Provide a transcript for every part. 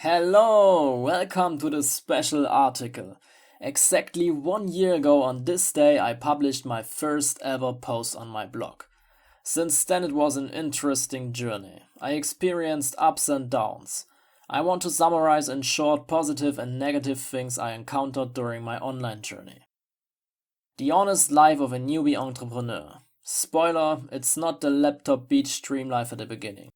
Hello, welcome to this special article. Exactly 1 year ago on this day, I published my first ever post on my blog. Since then, it was an interesting journey. I experienced ups and downs. I want to summarize in short positive and negative things I encountered during my online journey. The honest life of a newbie entrepreneur. Spoiler, it's not the laptop beach dream life at the beginning.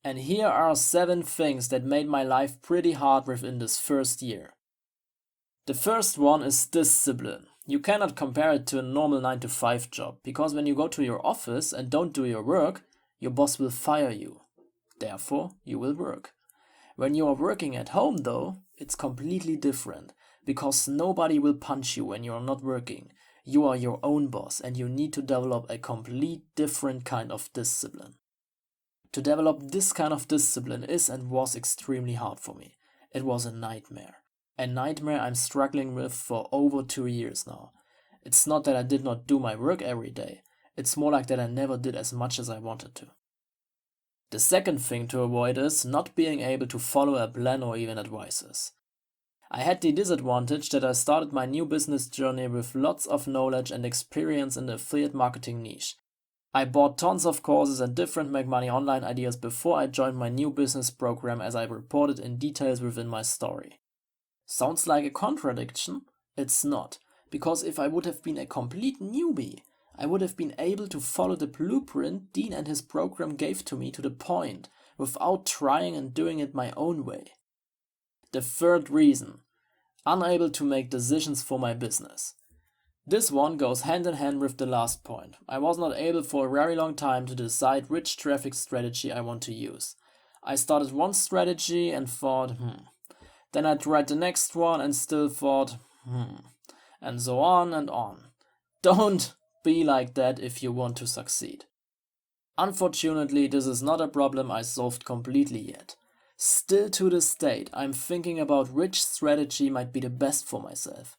And here are 7 things that made my life pretty hard within this first year. The first one is discipline. You cannot compare it to a normal 9 to 5 job, because when you go to your office and don't do your work, your boss will fire you. Therefore, you will work. When you are working at home though, it's completely different, because nobody will punch you when you are not working. You are your own boss and you need to develop a complete different kind of discipline. To develop this kind of discipline is and was extremely hard for me. It was a nightmare. A nightmare I'm struggling with for over 2 years now. It's not that I did not do my work every day. It's more like that I never did as much as I wanted to. The second thing to avoid is not being able to follow a plan or even advices. I had the disadvantage that I started my new business journey with lots of knowledge and experience in the affiliate marketing niche. I bought tons of courses and different make money online ideas before I joined my new business program, as I reported in details within my story. Sounds like a contradiction? It's not, because if I would have been a complete newbie, I would have been able to follow the blueprint Dean and his program gave to me to the point, without trying and doing it my own way. The third reason, unable to make decisions for my business. This one goes hand in hand with the last point. I was not able for a very long time to decide which traffic strategy I want to use. I started one strategy and thought, Then I tried the next one and still thought, And so on and on. Don't be like that if you want to succeed. Unfortunately, this is not a problem I solved completely yet. Still to this date, I'm thinking about which strategy might be the best for myself.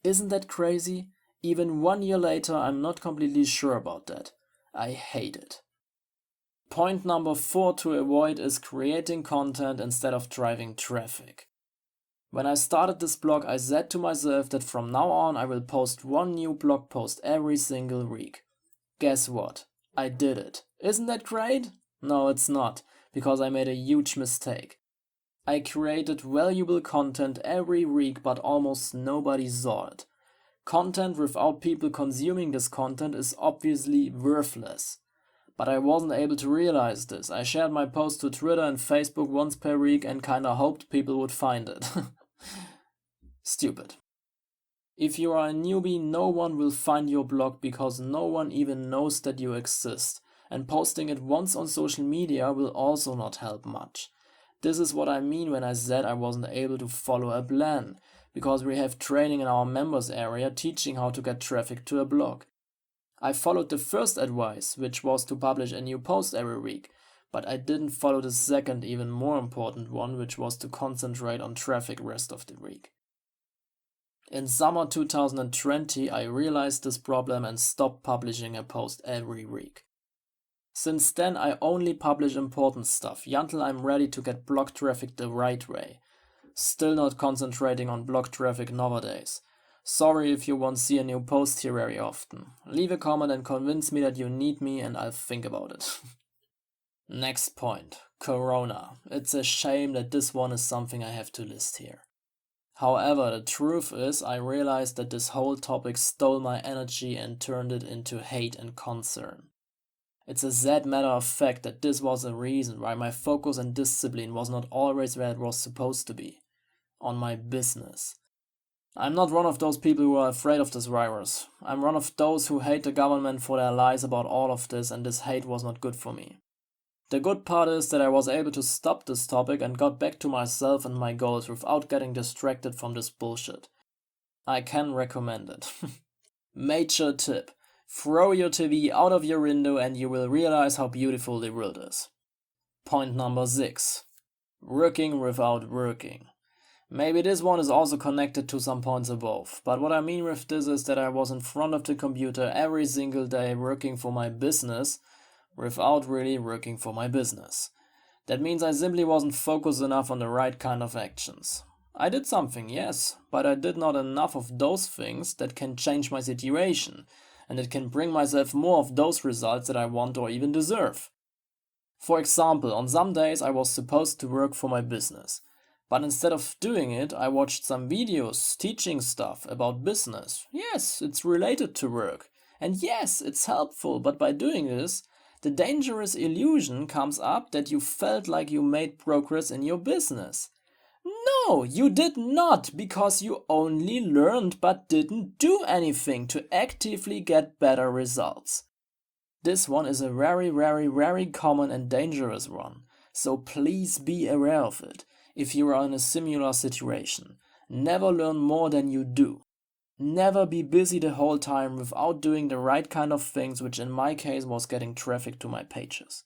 Isn't that crazy? Even 1 year later, I'm not completely sure about that. I hate it. Point number 4 to avoid is creating content instead of driving traffic. When I started this blog, I said to myself that from now on I will post 1 new blog post every single week. Guess what? I did it. Isn't that great? No, it's not, because I made a huge mistake. I created valuable content every week, but almost nobody saw it. Content without people consuming this content is obviously worthless. But I wasn't able to realize this. I shared my post to Twitter and Facebook once per week and kinda hoped people would find it. Stupid. If you are a newbie, no one will find your blog because no one even knows that you exist. And posting it once on social media will also not help much. This is what I mean when I said I wasn't able to follow a plan, because we have training in our members area teaching how to get traffic to a blog. I followed the first advice, which was to publish a new post every week, but I didn't follow the second, even more important one, which was to concentrate on traffic rest of the week. In summer 2020, I realized this problem and stopped publishing a post every week. Since then, I only publish important stuff, until I'm ready to get blog traffic the right way. Still not concentrating on blog traffic nowadays. Sorry if you won't see a new post here very often. Leave a comment and convince me that you need me and I'll think about it. Next point, Corona. It's a shame that this one is something I have to list here. However, the truth is, I realized that this whole topic stole my energy and turned it into hate and concern. It's a sad matter of fact that this was the reason why my focus and discipline was not always where it was supposed to be. On my business. I'm not one of those people who are afraid of this virus. I'm one of those who hate the government for their lies about all of this, and this hate was not good for me. The good part is that I was able to stop this topic and got back to myself and my goals without getting distracted from this bullshit. I can recommend it. Major tip. Throw your TV out of your window and you will realize how beautiful the world is. Point number 6. Working without working. Maybe this one is also connected to some points above, but what I mean with this is that I was in front of the computer every single day working for my business without really working for my business. That means I simply wasn't focused enough on the right kind of actions. I did something, yes, but I did not enough of those things that can change my situation and that can bring myself more of those results that I want or even deserve. For example, on some days I was supposed to work for my business, but instead of doing it, I watched some videos teaching stuff about business. Yes, it's related to work. And yes, it's helpful, but by doing this, the dangerous illusion comes up that you felt like you made progress in your business. No, you did not, because you only learned but didn't do anything to actively get better results. This one is a very common and dangerous one, so please be aware of it if you are in a similar situation. Never learn more than you do. Never be busy the whole time without doing the right kind of things, which in my case was getting traffic to my pages.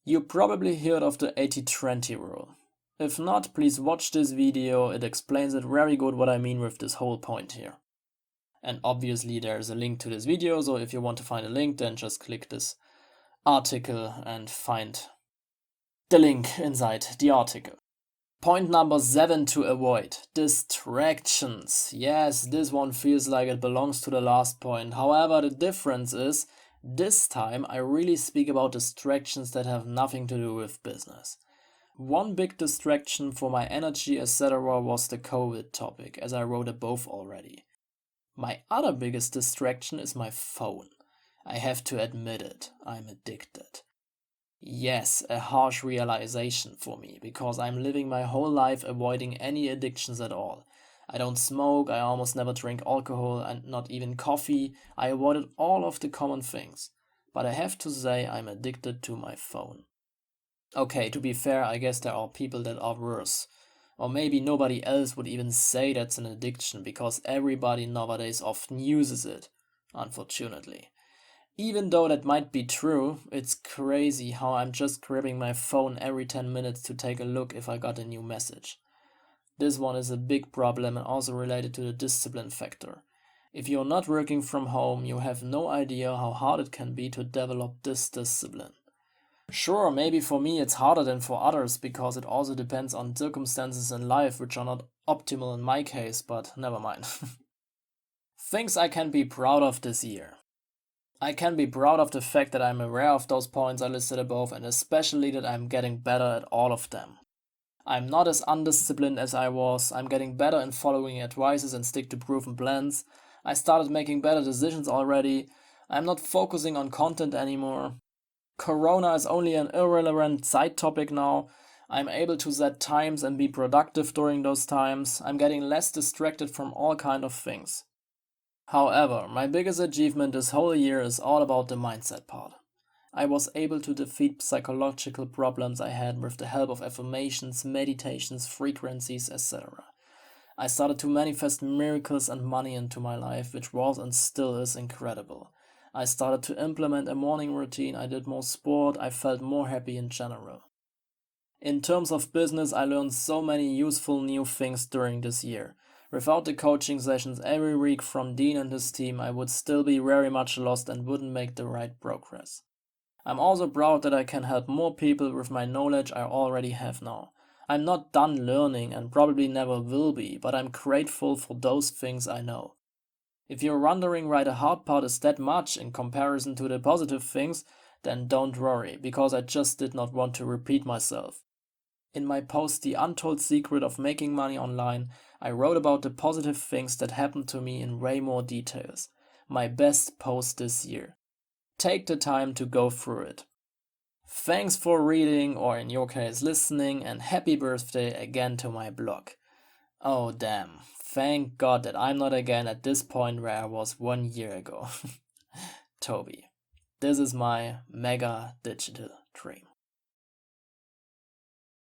You probably heard of the 80-20 rule. If not, please watch this video, it explains it very good what I mean with this whole point here. And obviously there's a link to this video, so if you want to find a link, then just click this article and find the link inside the article. Point number 7 to avoid: distractions. Yes, this one feels like it belongs to the last point. However, the difference is, this time I really speak about distractions that have nothing to do with business. One big distraction for my energy, etc., was the COVID topic, as I wrote above already. My other biggest distraction is my phone. I have to admit it, I'm addicted. Yes, a harsh realization for me, because I'm living my whole life avoiding any addictions at all. I don't smoke, I almost never drink alcohol and not even coffee. I avoided all of the common things. But I have to say I'm addicted to my phone. Okay, to be fair, I guess there are people that are worse. Or maybe nobody else would even say that's an addiction, because everybody nowadays often uses it, unfortunately. Even though that might be true, it's crazy how I'm just grabbing my phone every 10 minutes to take a look if I got a new message. This one is a big problem and also related to the discipline factor. If you're not working from home, you have no idea how hard it can be to develop this discipline. Sure, maybe for me it's harder than for others, because it also depends on circumstances in life which are not optimal in my case, but never mind. Things I can be proud of this year. I can be proud of the fact that I'm aware of those points I listed above, and especially that I'm getting better at all of them. I'm not as undisciplined as I was, I'm getting better in following advices and stick to proven plans. I started making better decisions already. I'm not focusing on content anymore. Corona is only an irrelevant side topic now. I'm able to set times and be productive during those times. I'm getting less distracted from all kind of things. However, my biggest achievement this whole year is all about the mindset part. I was able to defeat psychological problems I had with the help of affirmations, meditations, frequencies, etc. I started to manifest miracles and money into my life, which was and still is incredible. I started to implement a morning routine, I did more sport, I felt more happy in general. In terms of business, I learned so many useful new things during this year. Without the coaching sessions every week from Dean and his team, I would still be very much lost and wouldn't make the right progress. I'm also proud that I can help more people with my knowledge I already have now. I'm not done learning and probably never will be, but I'm grateful for those things I know. If you're wondering why the hard part is that much in comparison to the positive things, then don't worry, because I just did not want to repeat myself. In my post, The Untold Secret of Making Money Online, I wrote about the positive things that happened to me in way more details. My best post this year. Take the time to go through it. Thanks for reading, or in your case listening, and happy birthday again to my blog. Oh damn, thank God that I'm not again at this point where I was 1 year ago. Toby. This is my mega digital dream.